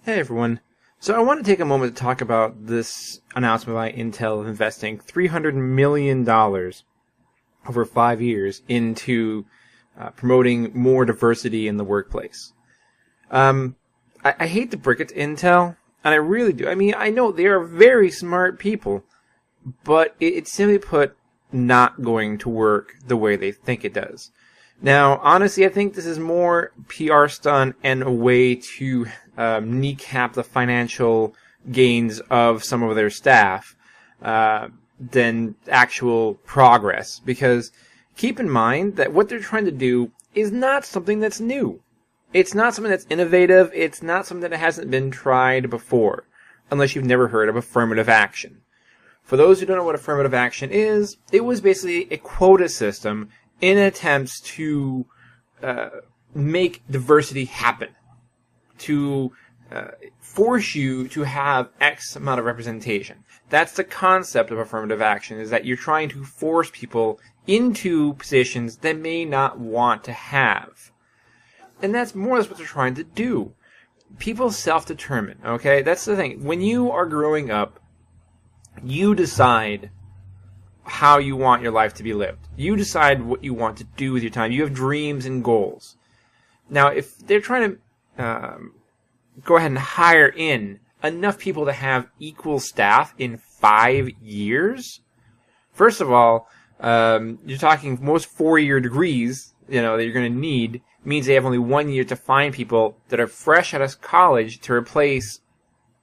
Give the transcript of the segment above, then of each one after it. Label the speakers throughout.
Speaker 1: Hey everyone. So I want to take a moment to talk about this announcement by Intel of investing $300 million over 5 years into promoting more diversity in the workplace. I hate to break it to Intel, and I really do. I mean, I know they are very smart people, but it's simply put not going to work the way they think it does. Now, honestly, I think this is more PR stunt and a way to kneecap the financial gains of some of their staff than actual progress. Because keep in mind that what they're trying to do is not something that's new. It's not something that's innovative. It's not something that hasn't been tried before, unless you've never heard of affirmative action. For those who don't know what affirmative action is, it was basically a quota system in attempts to make diversity happen, to force you to have X amount of representation. That's the concept of affirmative action, is that you're trying to force people into positions they may not want to have. And that's more or less what they're trying to do. People self-determine, okay? That's the thing. When you are growing up, you decide how you want your life to be lived. You decide what you want to do with your time. You have dreams and goals. Now, if they're trying to go ahead and hire in enough people to have equal staff in 5 years, first of all, you're talking most 4-year degrees, that you're going to need, means they have only 1 year to find people that are fresh out of college to replace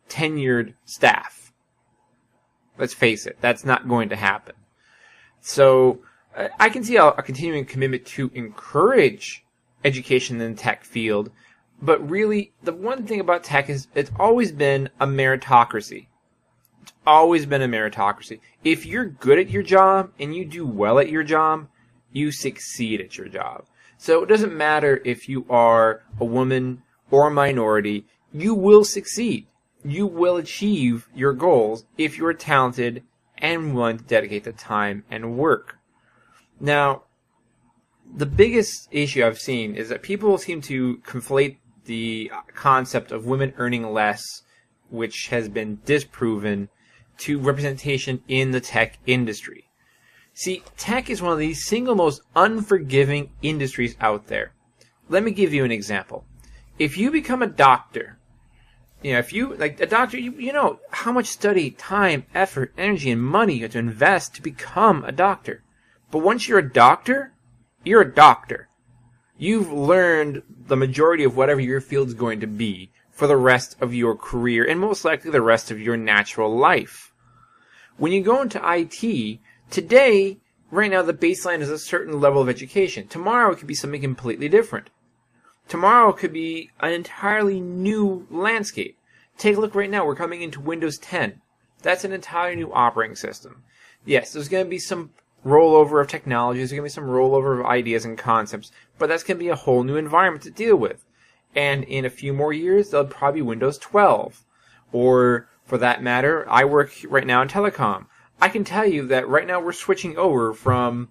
Speaker 1: tenured staff. Let's face it, that's not going to happen. So I can see a continuing commitment to encourage education in the tech field, but really the one thing about tech is it's always been a meritocracy. It's always been a meritocracy. If you're good at your job and you do well at your job, you succeed at your job. So it doesn't matter if you are a woman or a minority, you will succeed. You will achieve your goals if you're talented and willing to dedicate the time and work. Now, the biggest issue I've seen is that people seem to conflate the concept of women earning less, which has been disproven, to representation in the tech industry. See, tech is one of the single most unforgiving industries out there. Let me give you an example. If you become a doctor, if you, like a doctor, you know how much study, time, effort, energy, and money you have to invest to become a doctor. But once you're a doctor, you're a doctor. You've learned the majority of whatever your field is going to be for the rest of your career, and most likely the rest of your natural life. When you go into IT, today, right now, the baseline is a certain level of education. Tomorrow, it could be something completely different. Tomorrow could be an entirely new landscape. Take a look right now. We're coming into Windows 10. That's an entirely new operating system. Yes, there's going to be some rollover of technologies. There's going to be some rollover of ideas and concepts. But that's going to be a whole new environment to deal with. And in a few more years, there'll probably be Windows 12. Or, for that matter, I work right now in telecom. I can tell you that right now we're switching over from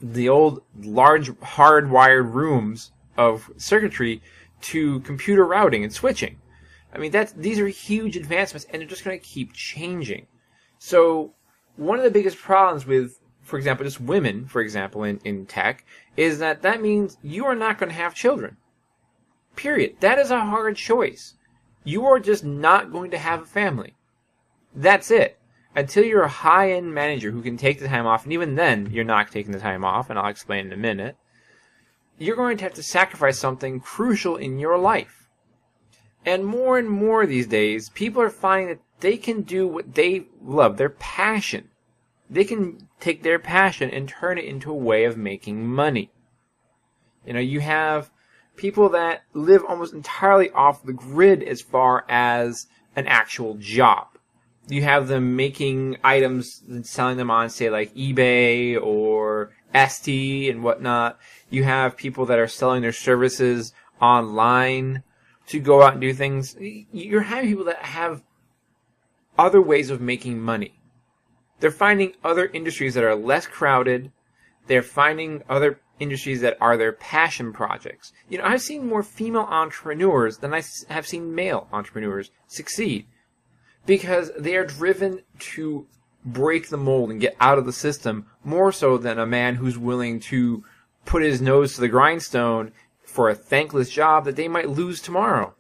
Speaker 1: the old large hardwired rooms of circuitry to computer routing and switching. I mean, these are huge advancements, and they're just going to keep changing. So one of the biggest problems with, for example, just women, for example, in tech, is that means you are not going to have children. Period. That is a hard choice. You are just not going to have a family. That's it. Until you're a high-end manager who can take the time off, and even then, you're not taking the time off, and I'll explain in a minute, you're going to have to sacrifice something crucial in your life. And more these days, people are finding that they can do what they love, their passion. They can take their passion and turn it into a way of making money. You have people that live almost entirely off the grid as far as an actual job. You have them making items and selling them on, say, like eBay or Etsy and whatnot. You have people that are selling their services online to go out and do things. You're having people that have other ways of making money. They're finding other industries that are less crowded. They're finding other industries that are their passion projects. You know, I've seen more female entrepreneurs than I have seen male entrepreneurs succeed, because they are driven to break the mold and get out of the system more so than a man who's willing to put his nose to the grindstone for a thankless job that they might lose tomorrow.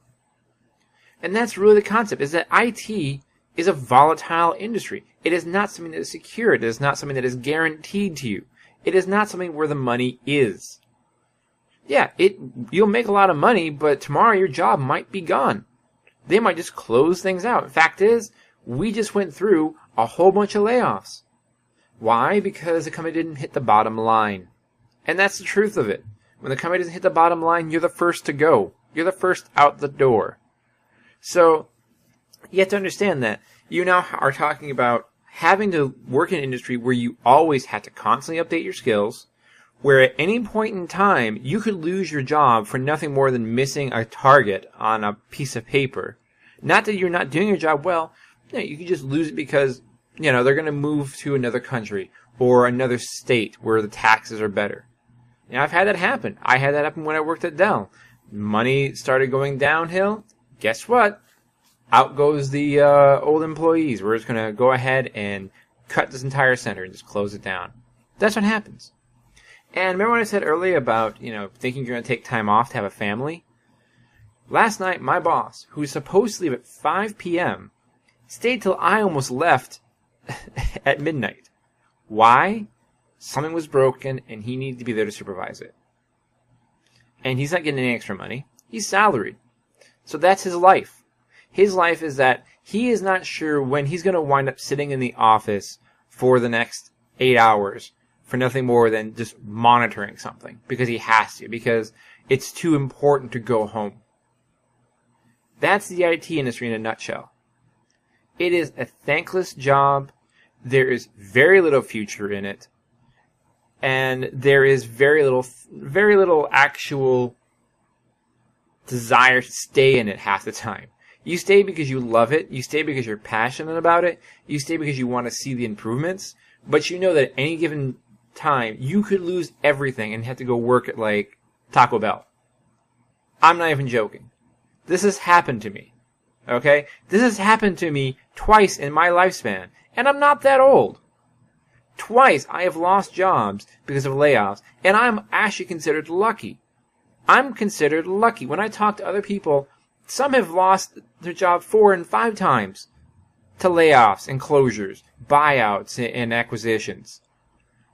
Speaker 1: And that's really the concept, is that IT is a volatile industry. It is not something that is secure. It is not something that is guaranteed to you. It is not something where the money is. Yeah, you'll make a lot of money, but tomorrow your job might be gone. They might just close things out. Fact is, we just went through a whole bunch of layoffs. Why? Because the company didn't hit the bottom line. And that's the truth of it. When the company doesn't hit the bottom line, you're the first to go. You're the first out the door. So, you have to understand that you now are talking about having to work in an industry where you always have to constantly update your skills, where at any point in time, you could lose your job for nothing more than missing a target on a piece of paper. Not that you're not doing your job well, you could just lose it because, they're going to move to another country or another state where the taxes are better. I've had that happen. I had that happen when I worked at Dell. Money started going downhill. Guess what? Out goes the old employees. We're just going to go ahead and cut this entire center and just close it down. That's what happens. And remember when I said earlier about, thinking you're going to take time off to have a family? Last night, my boss, who's supposed to leave at 5 p.m., stayed till I almost left at midnight. Why? Something was broken and he needed to be there to supervise it. And he's not getting any extra money. He's salaried. So that's his life. His life is that he is not sure when he's going to wind up sitting in the office for the next 8 hours for nothing more than just monitoring something because he has to, because it's too important to go home. That's the IT industry in a nutshell. It is a thankless job. There is very little future in it. And there is very little actual desire to stay in it half the time. You stay because you love it. You stay because you're passionate about it. You stay because you want to see the improvements. But you know that at any given time, you could lose everything and have to go work at, like, Taco Bell. I'm not even joking. This has happened to me. Okay? This has happened to me twice in my lifespan. And I'm not that old. Twice I have lost jobs because of layoffs. And I'm actually considered lucky. I'm considered lucky. When I talk to other people, some have lost their job 4 and 5 times to layoffs and closures, buyouts and acquisitions.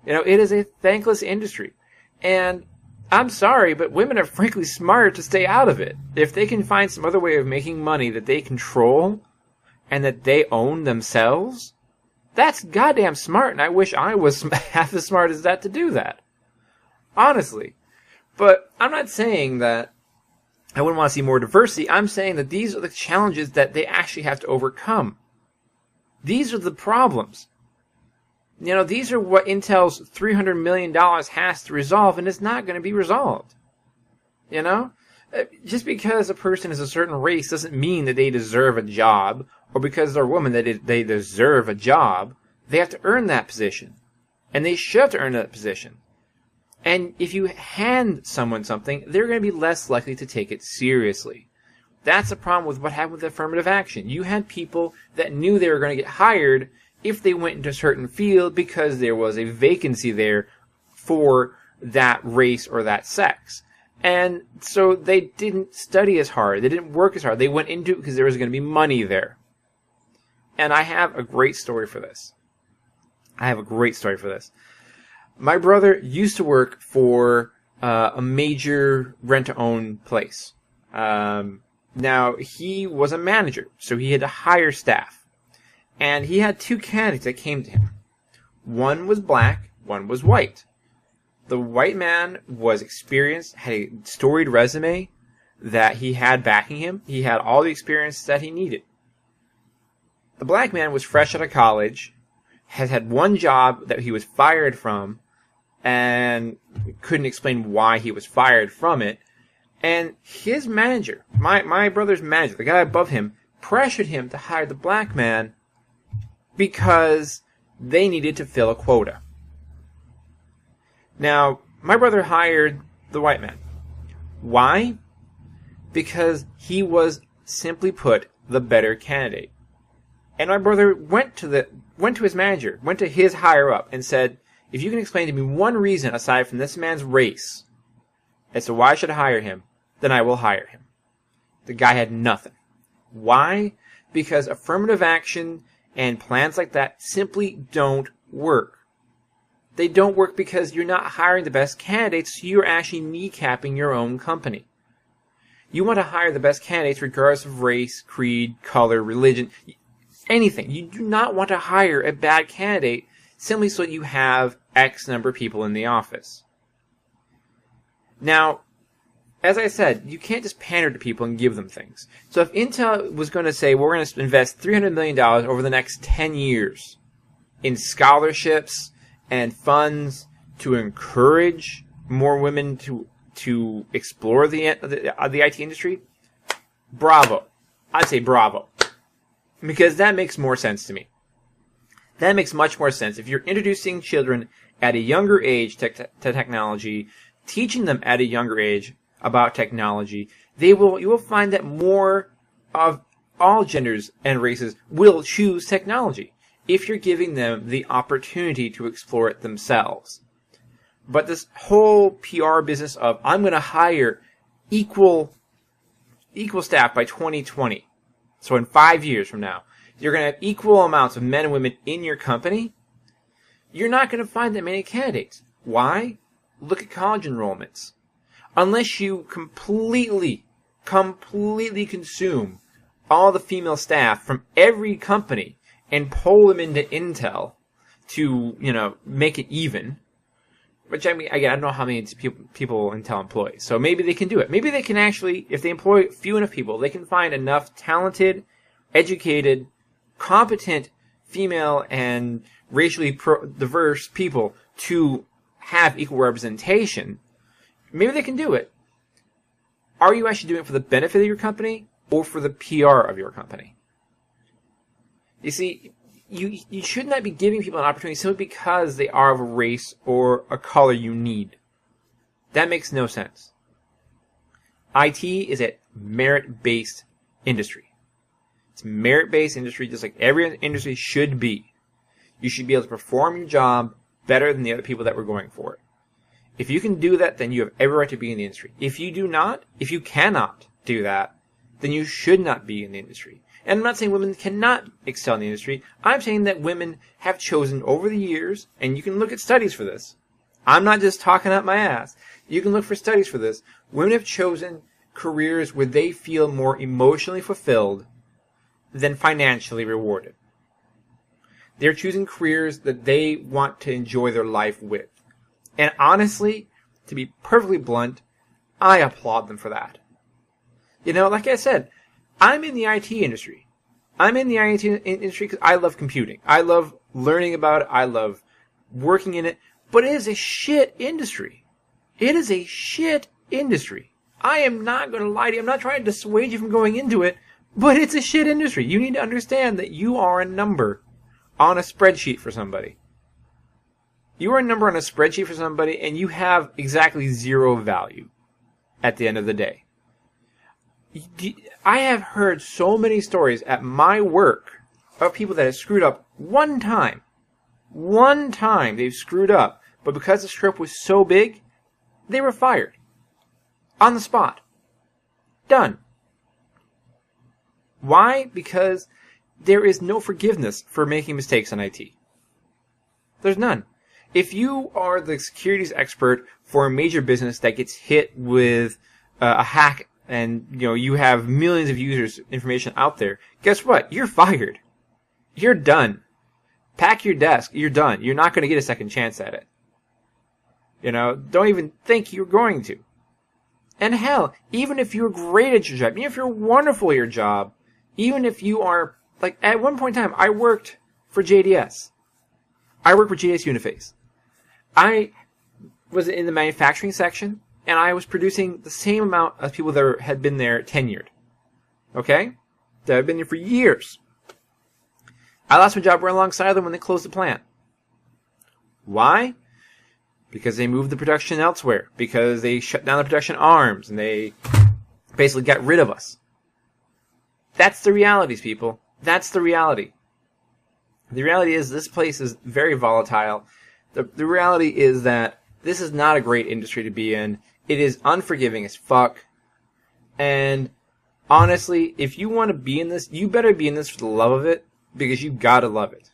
Speaker 1: It is a thankless industry. And I'm sorry, but women are frankly smart to stay out of it. If they can find some other way of making money that they control and that they own themselves, that's goddamn smart, and I wish I was half as smart as that to do that. Honestly. But I'm not saying that I wouldn't want to see more diversity. I'm saying that these are the challenges that they actually have to overcome. These are the problems. These are what Intel's $300 million has to resolve, and it's not going to be resolved. Just because a person is a certain race doesn't mean that they deserve a job, or because they're a woman that they deserve a job. They have to earn that position. And they should have to earn that position. And if you hand someone something, they're going to be less likely to take it seriously. That's the problem with what happened with affirmative action. You had people that knew they were going to get hired if they went into a certain field because there was a vacancy there for that race or that sex. And so they didn't study as hard. They didn't work as hard. They went into it because there was going to be money there. And I have a great story for this. My brother used to work for a major rent-to-own place. Now, he was a manager, so he had to hire staff. And he had 2 candidates that came to him. One was black, one was white. The white man was experienced, had a storied resume that he had backing him. He had all the experience that he needed. The black man was fresh out of college, has had one job that he was fired from, and couldn't explain why he was fired from it. And his manager, my brother's manager, the guy above him, pressured him to hire the black man because they needed to fill a quota. Now, My brother hired the white man. Why? Because he was, simply put, the better candidate. And my brother went to his manager, went to his higher up, and said, if you can explain to me one reason aside from this man's race as to why I should hire him, then I will hire him. The guy had nothing. Why? Because affirmative action and plans like that simply don't work. They don't work because you're not hiring the best candidates, so you're actually kneecapping your own company. You want to hire the best candidates regardless of race, creed, color, religion, anything. You do not want to hire a bad candidate simply so you have X number of people in the office. Now, as I said, you can't just pander to people and give them things. So if Intel was going to say, we're going to invest $300 million over the next 10 years in scholarships and funds to encourage more women to explore the IT industry, bravo. I'd say bravo. Because that makes more sense to me. That makes much more sense. If you're introducing children at a younger age to technology, teaching them at a younger age about technology, you will find that more of all genders and races will choose technology if you're giving them the opportunity to explore it themselves. But this whole PR business of, I'm going to hire equal staff by 2020, so in 5 years from now, you're going to have equal amounts of men and women in your company, you're not going to find that many candidates. Why? Look at college enrollments. Unless you completely consume all the female staff from every company and pull them into Intel to, make it even, which I mean, again, I don't know how many people Intel employs, so maybe they can do it. Maybe they can actually, if they employ few enough people, they can find enough talented, educated, competent female and racially diverse people to have equal representation. Maybe they can do it. Are you actually doing it for the benefit of your company or for the PR of your company? You see, you should not be giving people an opportunity simply because they are of a race or a color you need. That makes no sense. IT is a merit-based industry. It's a merit-based industry just like every industry should be. You should be able to perform your job better than the other people that were going for it. If you can do that, then you have every right to be in the industry. If you cannot do that, then you should not be in the industry. And I'm not saying women cannot excel in the industry. I'm saying that women have chosen over the years, and you can look at studies for this. I'm not just talking out my ass. You can look for studies for this. Women have chosen careers where they feel more emotionally fulfilled than financially rewarded. They're choosing careers that they want to enjoy their life with. And honestly, to be perfectly blunt, I applaud them for that. Like I said, I'm in the IT industry. I'm in the IT industry because I love computing. I love learning about it. I love working in it. But it is a shit industry. It is a shit industry. I am not going to lie to you. I'm not trying to dissuade you from going into it, but it's a shit industry. You need to understand that you are a number on a spreadsheet for somebody. You are a number on a spreadsheet for somebody, and you have exactly zero value at the end of the day. I have heard so many stories at my work of people that have screwed up one time. One time they've screwed up, but because the script was so big, they were fired. On the spot. Done. Why? Because there is no forgiveness for making mistakes in IT. There's none. If you are the securities expert for a major business that gets hit with a hack and you have millions of users' information out there, guess what? You're fired. You're done. Pack your desk. You're done. You're not going to get a second chance at it. Don't even think you're going to. And hell, even if you're great at your job, even if you're wonderful at your job, even if you are, like, at one point in time, I worked for JDS. I worked for JDS Uniface. I was in the manufacturing section, and I was producing the same amount of people that had been there tenured. Okay? That had been there for years. I lost my job right alongside them when they closed the plant. Why? because they moved the production elsewhere, because they shut down the production arms, and they basically got rid of us. That's the realities, people. That's the reality. The reality is this place is very volatile. The reality is that this is not a great industry to be in. It is unforgiving as fuck. And honestly, if you want to be in this, you better be in this for the love of it, because you gotta love it.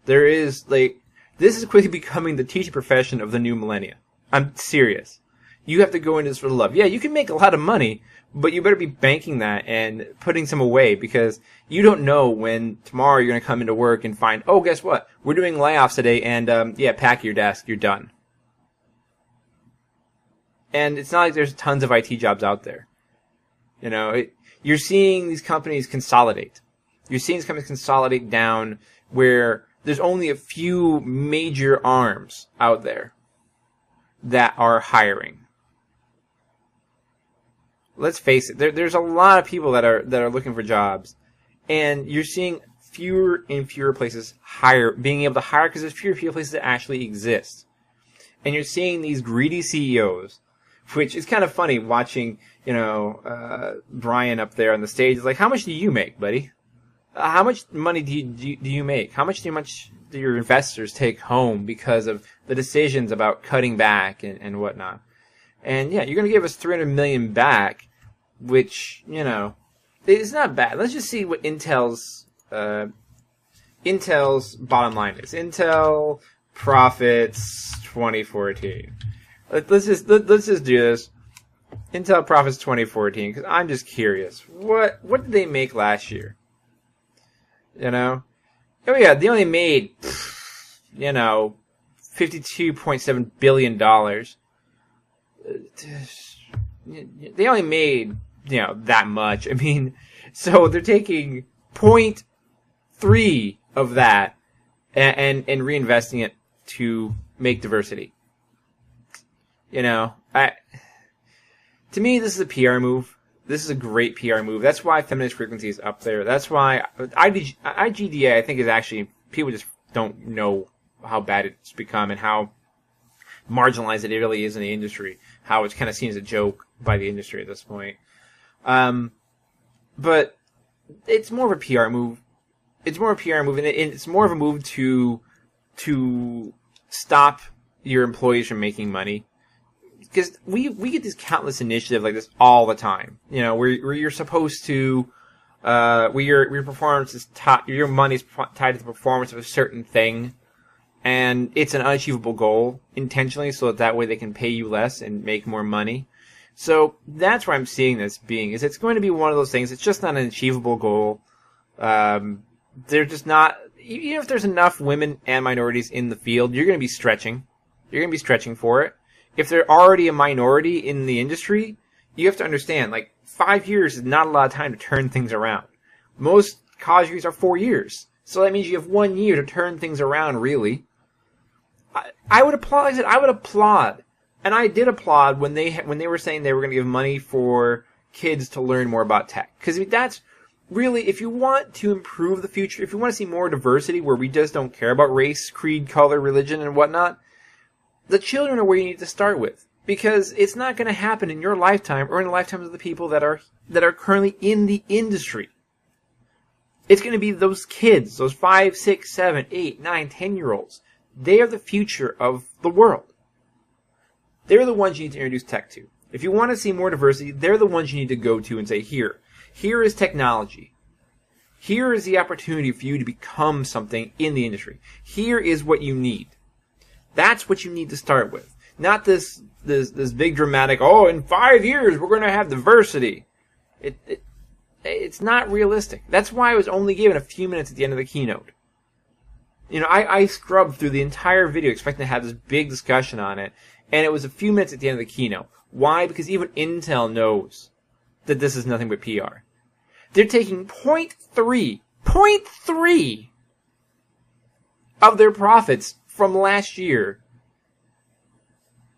Speaker 1: This is quickly becoming the teaching profession of the new millennia. I'm serious. You have to go into this for the love. Yeah, you can make a lot of money, but you better be banking that and putting some away, because you don't know when tomorrow you're going to come into work and find, oh, guess what? We're doing layoffs today, and pack your desk. You're done. And it's not like there's tons of IT jobs out there. You're seeing these companies consolidate. You're seeing these companies consolidate down where there's only a few major arms out there that are hiring. Let's face it, there's a lot of people that are looking for jobs, and you're seeing fewer and fewer places being able to hire, because there's fewer and fewer places that actually exist. And you're seeing these greedy CEOs, which is kind of funny watching, Brian up there on the stage. It's like, how much do you make, buddy? How much money do you make? How much do your investors take home because of the decisions about cutting back and whatnot? And yeah, you're going to give us $300 million back, which, it's not bad. Let's just see what Intel's bottom line is. Intel profits 2014. Let's just do this. Intel profits 2014, because I'm just curious. What did they make last year? Oh yeah, they only made, $52.7 billion. They only made, that much. I mean, so they're taking 0.3 of that and reinvesting it to make diversity. To me, this is a PR move. This is a great PR move. That's why feminist frequency is up there. That's why IGDA, I think, is actually, people just don't know how bad it's become and how marginalized it really is in the industry. How it's kind of seen as a joke by the industry at this point. But it's more of a PR move. It's more of a PR move, and it's more of a move to stop your employees from making money. Because we get these countless initiatives like this all the time. Where you're supposed to, where your performance is your money's tied to the performance of a certain thing, and it's an unachievable goal intentionally, so that way they can pay you less and make more money. So that's where I'm seeing this being. It's going to be one of those things. It's just not an achievable goal. They're just not. Even if there's enough women and minorities in the field, you're going to be stretching. You're going to be stretching for it. If they're already a minority in the industry, you have to understand, 5 years is not a lot of time to turn things around. Most college degrees are 4 years. So that means you have 1 year to turn things around, really. I would applaud. Like I said, I would applaud. And I did applaud when they were saying they were going to give money for kids to learn more about tech. Because that's really, if you want to improve the future, if you want to see more diversity where we just don't care about race, creed, color, religion, and whatnot, the children are where you need to start with, because it's not going to happen in your lifetime or in the lifetimes of the people that are currently in the industry. It's going to be those kids, those 5, 6, 7, 8, 9, 10-year-olds. They are the future of the world. They're the ones you need to introduce tech to. If you want to see more diversity, they're the ones you need to go to and say, here is technology. Here is the opportunity for you to become something in the industry. Here is what you need. That's what you need to start with. Not this big dramatic, in 5 years we're going to have diversity. It's not realistic. That's why I was only given a few minutes at the end of the keynote. I scrubbed through the entire video expecting to have this big discussion on it, and it was a few minutes at the end of the keynote. Why? Because even Intel knows that this is nothing but PR. They're taking 0.3 of their profits from last year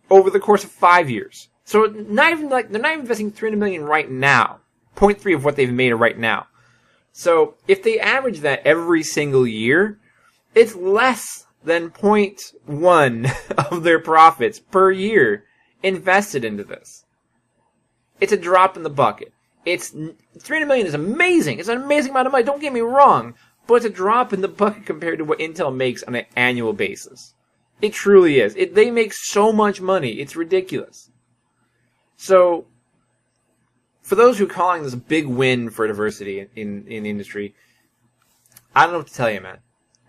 Speaker 1: over the course of 5 years. So they're not even investing $300 million right now. 0.3 of what they've made right now. So if they average that every single year, it's less than 0.1 of their profits per year invested into this. It's a drop in the bucket. It's $300 million is amazing. It's an amazing amount of money. Don't get me wrong, but it's a drop in the bucket compared to what Intel makes on an annual basis. It truly is. They make so much money. It's ridiculous. So, for those who are calling this a big win for diversity in the industry, I don't know what to tell you, man.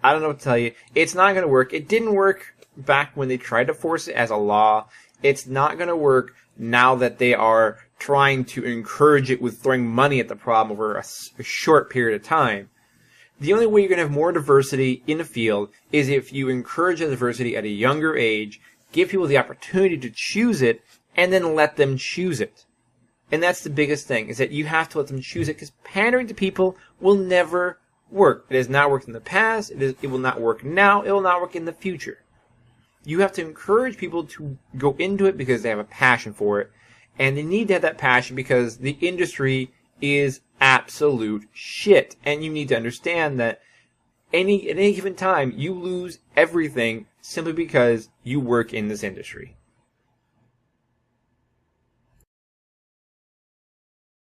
Speaker 1: I don't know what to tell you. It's not going to work. It didn't work back when they tried to force it as a law. It's not going to work now that they are trying to encourage it with throwing money at the problem over a short period of time. The only way you're going to have more diversity in the field is if you encourage the diversity at a younger age, give people the opportunity to choose it, and then let them choose it. And that's the biggest thing, is that you have to let them choose it, because pandering to people will never work. It has not worked in the past. It will not work now. It will not work in the future. You have to encourage people to go into it because they have a passion for it. And they need to have that passion because the industry is absolute shit. And you need to understand that at any given time, you lose everything simply because you work in this industry.